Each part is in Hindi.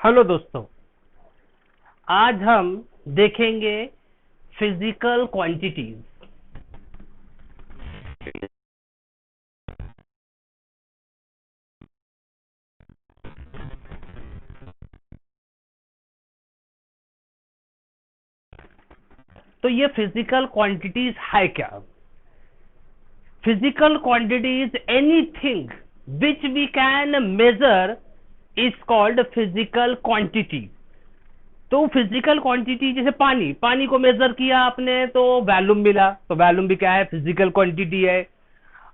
हेलो दोस्तों, आज हम देखेंगे फिजिकल क्वांटिटीज। तो ये फिजिकल क्वांटिटीज है क्या? Physical quantities anything which we can measure is called physical quantity. तो फिजिकल क्वांटिटी जैसे पानी, पानी को मेजर किया आपने तो वॉल्यूम मिला, तो वॉल्यूम भी क्या है? फिजिकल क्वांटिटी है।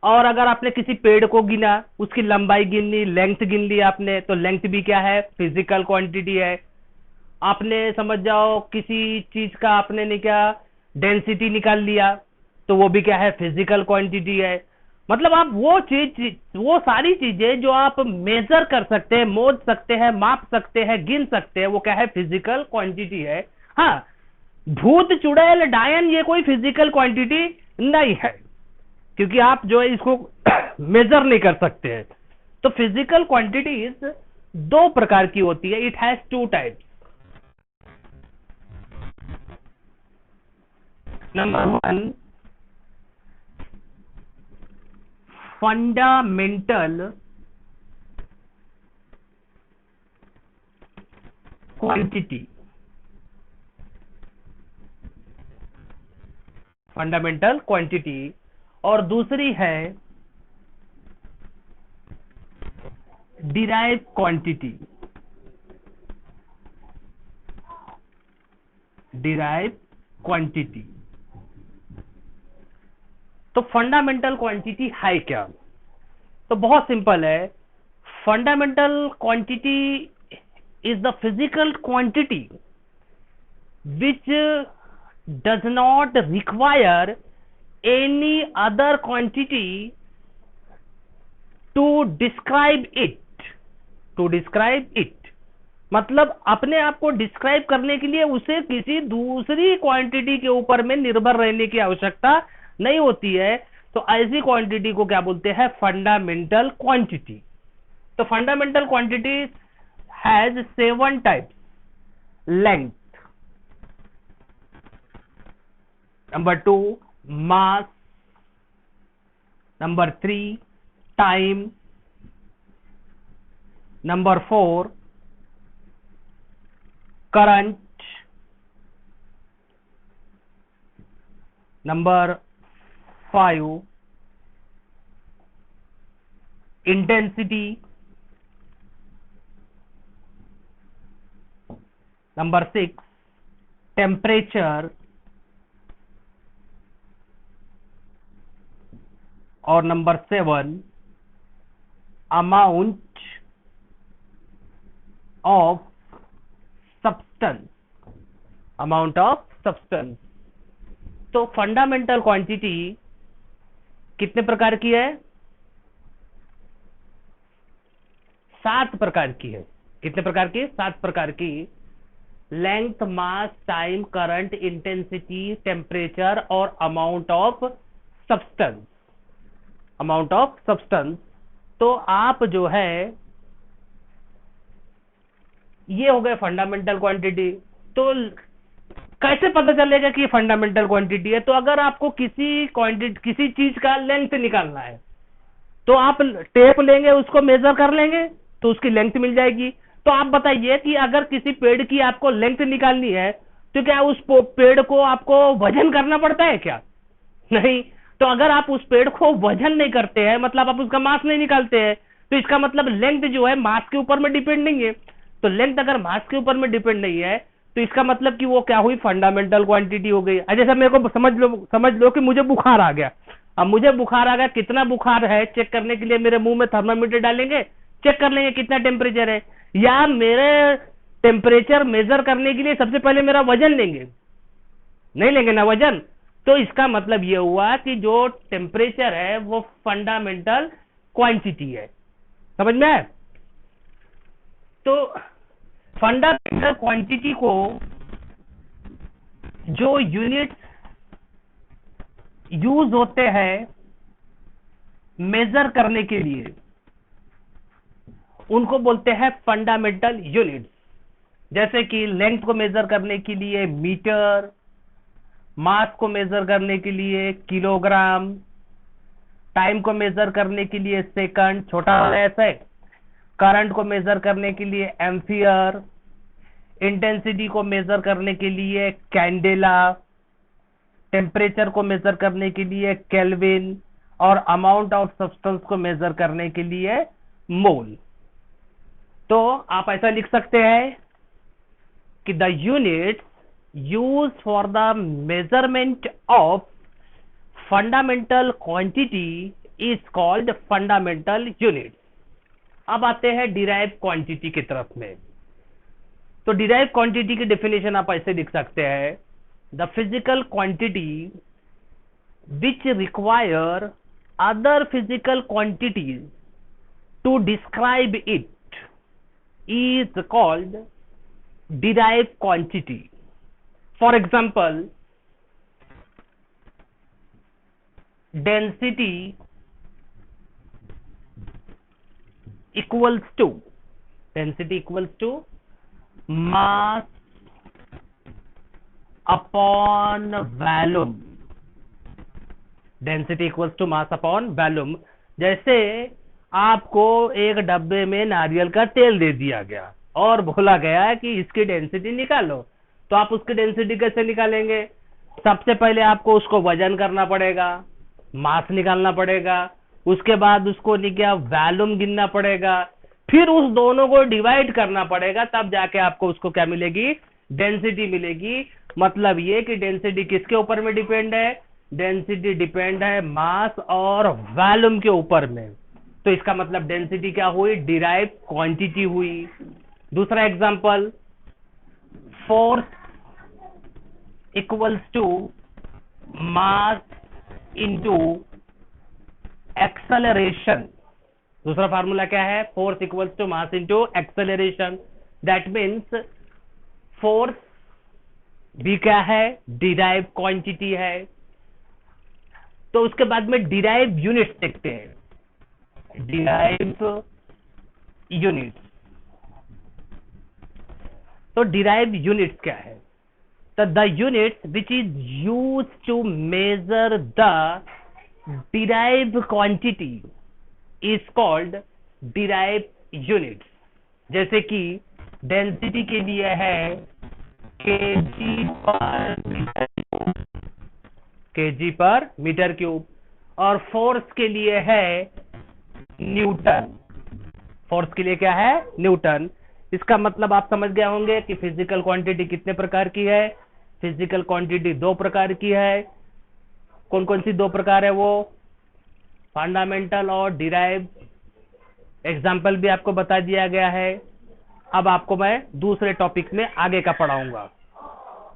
और अगर आपने किसी पेड़ को गिना, उसकी लंबाई गिन ली, लेंथ गिन ली आपने, तो लेंथ भी क्या है? फिजिकल क्वांटिटी है। आपने समझ जाओ किसी चीज का आपने नहीं क्या डेंसिटी निकाल लिया, तो वो भी क्या है? फिजिकल क्वांटिटी है। मतलब आप वो सारी चीजें जो आप मेजर कर सकते हैं, मोज सकते हैं, माप सकते हैं, गिन सकते हैं, वो क्या है? फिजिकल क्वांटिटी है। हाँ, भूत, चुड़ैल, डायन ये कोई फिजिकल क्वांटिटी नहीं है, क्योंकि आप जो है इसको मेजर नहीं कर सकते हैं। तो फिजिकल क्वांटिटीज दो प्रकार की होती है। It has two types. Number one, fundamental quantity. Fundamental quantity. और दूसरी है डिराइव क्वांटिटी। Derive quantity. तो फंडामेंटल क्वांटिटी है क्या? तो बहुत सिंपल है। Fundamental quantity is the physical quantity which does not require any other quantity to describe it। to describe it मतलब अपने आप को डिस्क्राइब करने के लिए उसे किसी दूसरी क्वांटिटी के ऊपर में निर्भर रहने की आवश्यकता नहीं होती है। तो ऐसी क्वांटिटी को क्या बोलते हैं? Fundamental quantity. तो fundamental quantity has 7 types. Length, number 2 mass, number 3 time, number 4 current, number 5 intensity, number 6 temperature, और number 7 amount of substance. Amount of substance. तो फंडामेंटल क्वांटिटी कितने प्रकार की है? 7 प्रकार की है। कितने प्रकार की? 7 प्रकार की। लेंथ, मास, टाइम, करंट, इंटेंसिटी, टेम्परेचर और amount of substance. Amount of substance. तो आप जो है ये हो गए फंडामेंटल क्वांटिटी। तो कैसे पता चलेगा कि ये फंडामेंटल क्वांटिटी है? तो अगर आपको किसी चीज का लेंथ निकालना है, तो आप टेप लेंगे, उसको मेजर कर लेंगे, तो उसकी लेंथ मिल जाएगी। तो आप बताइए कि अगर किसी पेड़ की आपको लेंथ निकालनी है, तो क्या उस पेड़ को आपको वजन करना पड़ता है क्या? नहीं। तो अगर आप उस पेड़ को वजन नहीं करते हैं, मतलब आप उसका मास नहीं निकालते हैं, तो इसका मतलब लेंथ जो है मास के ऊपर में डिपेंड नहीं है। तो लेंथ अगर मास के ऊपर में डिपेंड नहीं है, तो इसका मतलब कि वो क्या हुई? फंडामेंटल क्वांटिटी हो गई। जैसे मेरे को समझ लो कि मुझे बुखार आ गया। अब मुझे बुखार आ गया, कितना बुखार है चेक करने के लिए मेरे मुंह में थर्मामीटर डालेंगे, चेक कर लेंगे कितना टेम्परेचर है, या मेरे टेम्परेचर मेजर करने के लिए सबसे पहले मेरा वजन लेंगे? नहीं लेंगे ना वजन। तो इसका मतलब यह हुआ कि जो टेम्परेचर है वो फंडामेंटल क्वांटिटी है। समझ में आया? तो फंडामेंटल क्वांटिटी को जो यूनिट यूज होते हैं मेजर करने के लिए, उनको बोलते हैं फंडामेंटल यूनिट्स। जैसे कि लेंथ को मेजर करने के लिए मीटर, मास को मेजर करने के लिए किलोग्राम, टाइम को मेजर करने के लिए सेकंड, छोटा वाला ऐसे, करंट को मेजर करने के लिए एम्पियर, इंटेंसिटी को मेजर करने के लिए कैंडेला, टेम्परेचर को मेजर करने के लिए केल्विन, और अमाउंट ऑफ सब्सटेंस को मेजर करने के लिए मोल। तो आप ऐसा लिख सकते हैं कि the unit use for the measurement of fundamental quantity is called fundamental unit. अब आते हैं डिराइव क्वांटिटी की तरफ में। तो डिराइव क्वांटिटी की डेफिनेशन आप ऐसे लिख सकते हैं, the physical quantity which require other physical quantities to describe it is called derive quantity. For example, density equals to mass upon volume। Density equals to mass upon volume. जैसे आपको एक डब्बे में नारियल का तेल दे दिया गया और बोला गया कि इसकी डेंसिटी निकालो, तो आप उसकी डेंसिटी कैसे निकालेंगे? सबसे पहले आपको उसको वजन करना पड़ेगा, मास निकालना पड़ेगा, उसके बाद उसको क्या वॉल्यूम गिनना पड़ेगा, फिर उस दोनों को डिवाइड करना पड़ेगा, तब जाके आपको उसको क्या मिलेगी? डेंसिटी मिलेगी। मतलब ये कि डेंसिटी किसके ऊपर में डिपेंड है? डेंसिटी डिपेंड है मास और वॉल्यूम के ऊपर में। तो इसका मतलब डेंसिटी क्या हुई? डिराइव क्वांटिटी हुई। दूसरा example, force equals to mass into acceleration. दूसरा फार्मूला क्या है? Force equals to mass into acceleration. That means force भी क्या है? डिराइव क्वांटिटी है। तो उसके बाद में डिराइव यूनिट्स देखते हैं। डिराइव यूनिट्स, तो डिराइव यूनिट्स क्या है? तो the units which is use to measure the derive quantity is called derive units. जैसे कि डेंसिटी के लिए है केजी पर मीटर क्यूब, और फोर्स के लिए है न्यूटन। फोर्स के लिए क्या है? न्यूटन। इसका मतलब आप समझ गए होंगे कि फिजिकल क्वांटिटी कितने प्रकार की है। फिजिकल क्वांटिटी दो प्रकार की है। कौन कौन सी दो प्रकार है वो? फंडामेंटल और डिराइव। एग्जाम्पल भी आपको बता दिया गया है। अब आपको मैं दूसरे टॉपिक में आगे का पढ़ाऊंगा।